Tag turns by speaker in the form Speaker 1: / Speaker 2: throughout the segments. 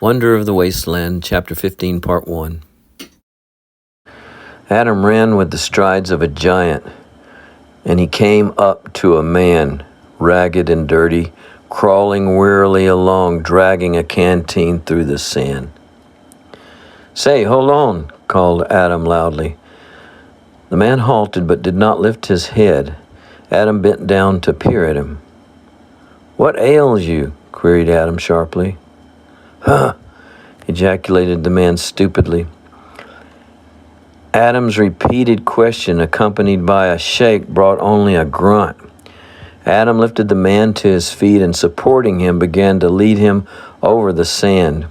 Speaker 1: Wonder of the Wasteland, Chapter 15, Part 1. Adam ran with the strides of a giant, and he came up to a man, ragged and dirty, crawling wearily along, dragging a canteen through the sand. "Say, hold on," called Adam loudly. The man halted but did not lift his head. Adam bent down to peer at him. "What ails you?" queried Adam sharply. "Huh!" ejaculated the man stupidly. Adam's repeated question, accompanied by a shake, brought only a grunt. Adam lifted the man to his feet and, supporting him, began to lead him over the sand.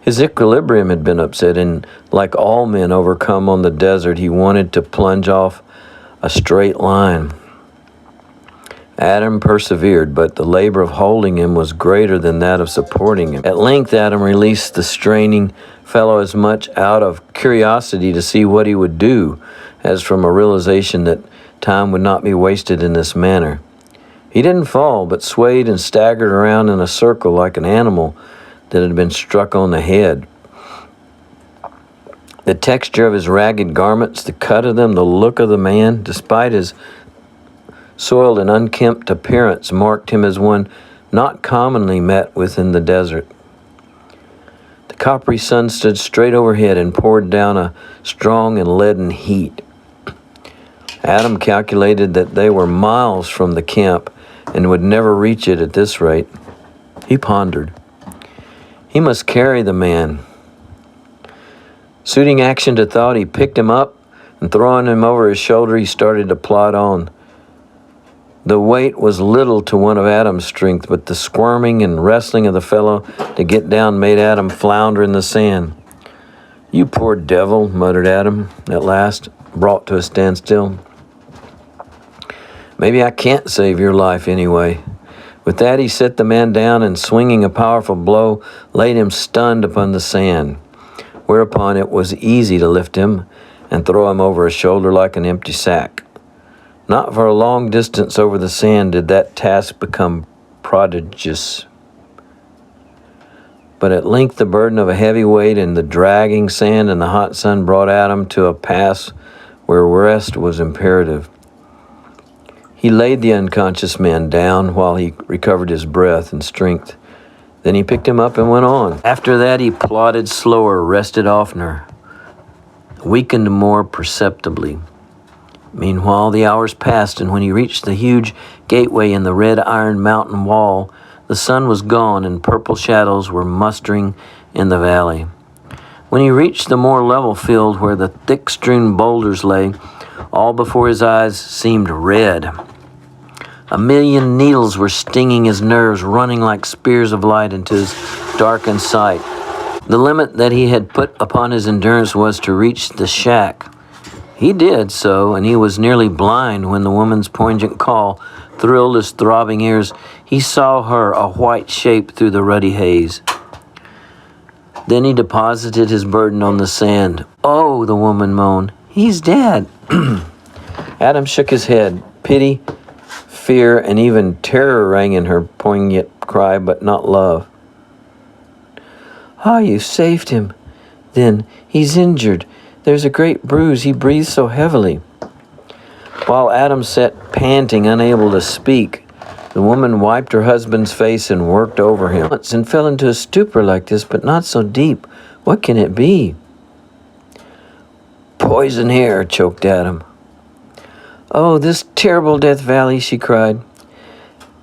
Speaker 1: His equilibrium had been upset, and like all men overcome on the desert, he wanted to plunge off a straight line. Adam persevered, but the labor of holding him was greater than that of supporting him. At length, Adam released the straining fellow as much out of curiosity to see what he would do as from a realization that time would not be wasted in this manner. He didn't fall, but swayed and staggered around in a circle like an animal that had been struck on the head. The texture of his ragged garments, the cut of them, the look of the man, despite his soiled and unkempt appearance, marked him as one not commonly met with in the desert. The coppery sun stood straight overhead and poured down a strong and leaden heat. Adam calculated that they were miles from the camp and would never reach it at this rate. He pondered. He must carry the man. Suiting action to thought, he picked him up and, throwing him over his shoulder, he started to plod on. The weight was little to one of Adam's strength, but the squirming and wrestling of the fellow to get down made Adam flounder in the sand. "You poor devil," muttered Adam, at last brought to a standstill. "Maybe I can't save your life anyway." With that, he set the man down and, swinging a powerful blow, laid him stunned upon the sand, whereupon it was easy to lift him and throw him over his shoulder like an empty sack. Not for a long distance over the sand did that task become prodigious. But at length the burden of a heavy weight and the dragging sand and the hot sun brought Adam to a pass where rest was imperative. He laid the unconscious man down while he recovered his breath and strength. Then he picked him up and went on. After that he plodded slower, rested oftener, weakened more perceptibly. Meanwhile, the hours passed, and when he reached the huge gateway in the red iron mountain wall, the sun was gone and purple shadows were mustering in the valley. When he reached the more level field where the thick-strewn boulders lay, all before his eyes seemed red. A million needles were stinging his nerves, running like spears of light into his darkened sight. The limit that he had put upon his endurance was to reach the shack. He did so, and he was nearly blind when the woman's poignant call thrilled his throbbing ears. He saw her, a white shape through the ruddy haze. Then he deposited his burden on the sand. "Oh," the woman moaned, "he's dead." Adam shook his head. Pity, fear, and even terror rang in her poignant cry, but not love. "Ah, you saved him. Then he's injured. There's a great bruise. He breathes so heavily." While Adam sat panting, unable to speak, the woman wiped her husband's face and worked over him. "And fell into a stupor like this, but not so deep. What can it be?" "Poison here," choked Adam. "Oh, this terrible Death Valley," she cried.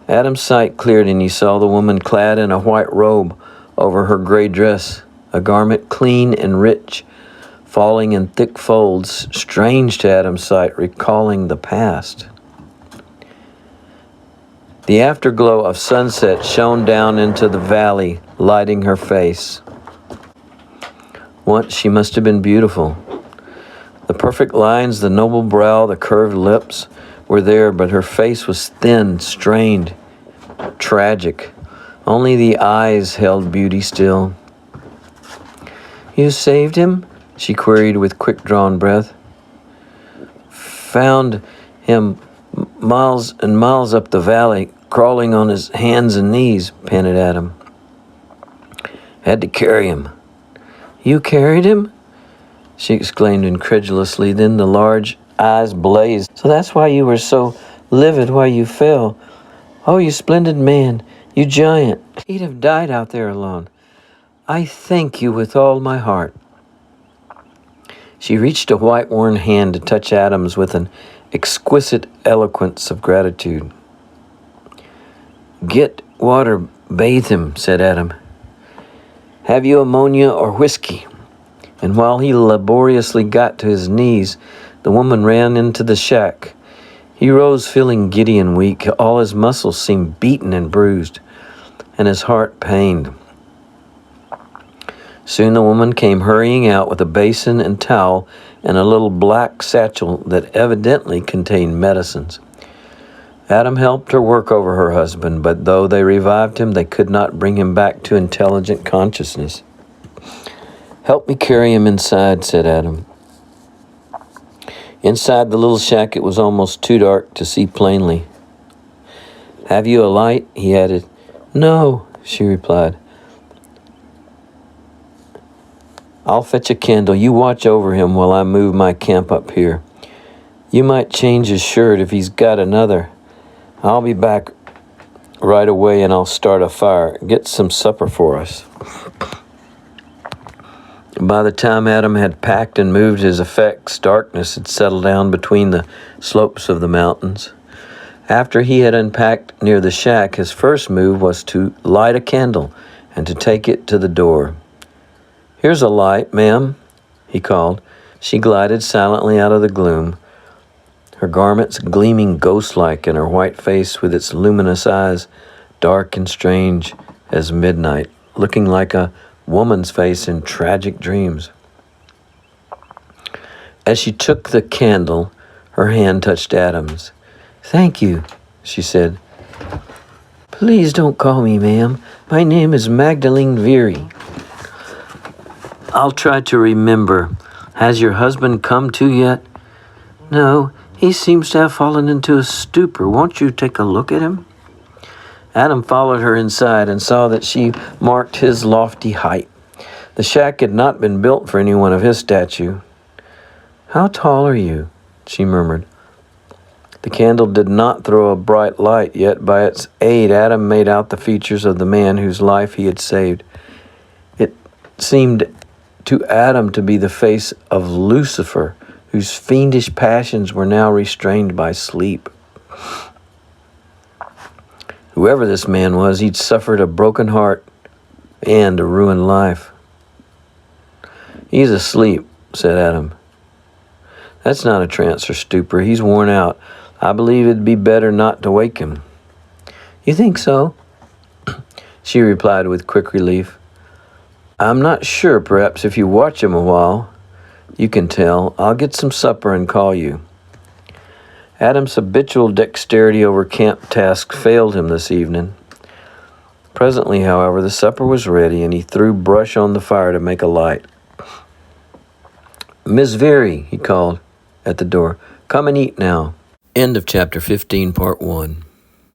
Speaker 1: Adam's sight cleared, and he saw the woman clad in a white robe over her gray dress, a garment clean and rich, falling in thick folds, strange to Adam's sight, recalling the past. The afterglow of sunset shone down into the valley, lighting her face. Once she must have been beautiful. The perfect lines, the noble brow, the curved lips were there, but her face was thin, strained, tragic. Only the eyes held beauty still. "You saved him?" she queried with quick-drawn breath. "Found him miles and miles up the valley, crawling on his hands and knees," panted Adam. Had to carry him." "You carried him?" she exclaimed incredulously. Then the large eyes blazed. "So that's why you were so livid while you fell. Oh, you splendid man, you giant. He'd have died out there alone. I thank you with all my heart." She reached a white-worn hand to touch Adam's with an exquisite eloquence of gratitude. "Get water, bathe him," said Adam. "Have you ammonia or whiskey?" And while he laboriously got to his knees, the woman ran into the shack. He rose feeling giddy and weak. All his muscles seemed beaten and bruised, and his heart pained. Soon the woman came hurrying out with a basin and towel and a little black satchel that evidently contained medicines. Adam helped her work over her husband, but though they revived him, they could not bring him back to intelligent consciousness. "Help me carry him inside," said Adam. Inside the little shack, it was almost too dark to see plainly. "Have you a light?" he added. "No," she replied. "I'll fetch a candle. You watch over him while I move my camp up here. You might change his shirt if he's got another. I'll be back right away and I'll start a fire. Get some supper for us." By the time Adam had packed and moved his effects, darkness had settled down between the slopes of the mountains. After he had unpacked near the shack, his first move was to light a candle and to take it to the door. "Here's a light, ma'am," he called. She glided silently out of the gloom, her garments gleaming ghost-like and her white face with its luminous eyes dark and strange as midnight, looking like a woman's face in tragic dreams. As she took the candle, her hand touched Adam's. "Thank you," she said. "Please don't call me ma'am. My name is Magdalene Veery." "I'll try to remember. Has your husband come to yet?" "No, he seems to have fallen into a stupor. Won't you take a look at him?" Adam followed her inside and saw that she marked his lofty height. The shack had not been built for anyone of his stature. "How tall are you?" she murmured. The candle did not throw a bright light, yet by its aid Adam made out the features of the man whose life he had saved. It seemed to Adam to be the face of Lucifer, whose fiendish passions were now restrained by sleep. Whoever this man was, he'd suffered a broken heart and a ruined life. "He's asleep," said Adam. "That's not a trance or stupor. He's worn out. I believe it'd be better not to wake him." "You think so?" she replied with quick relief. "I'm not sure. Perhaps if you watch him a while, you can tell. I'll get some supper and call you." Adam's habitual dexterity over camp tasks failed him this evening. Presently, however, the supper was ready, and he threw brush on the fire to make a light. "Miss Veery," he called at the door, "come and eat now." End of chapter 15, part 1.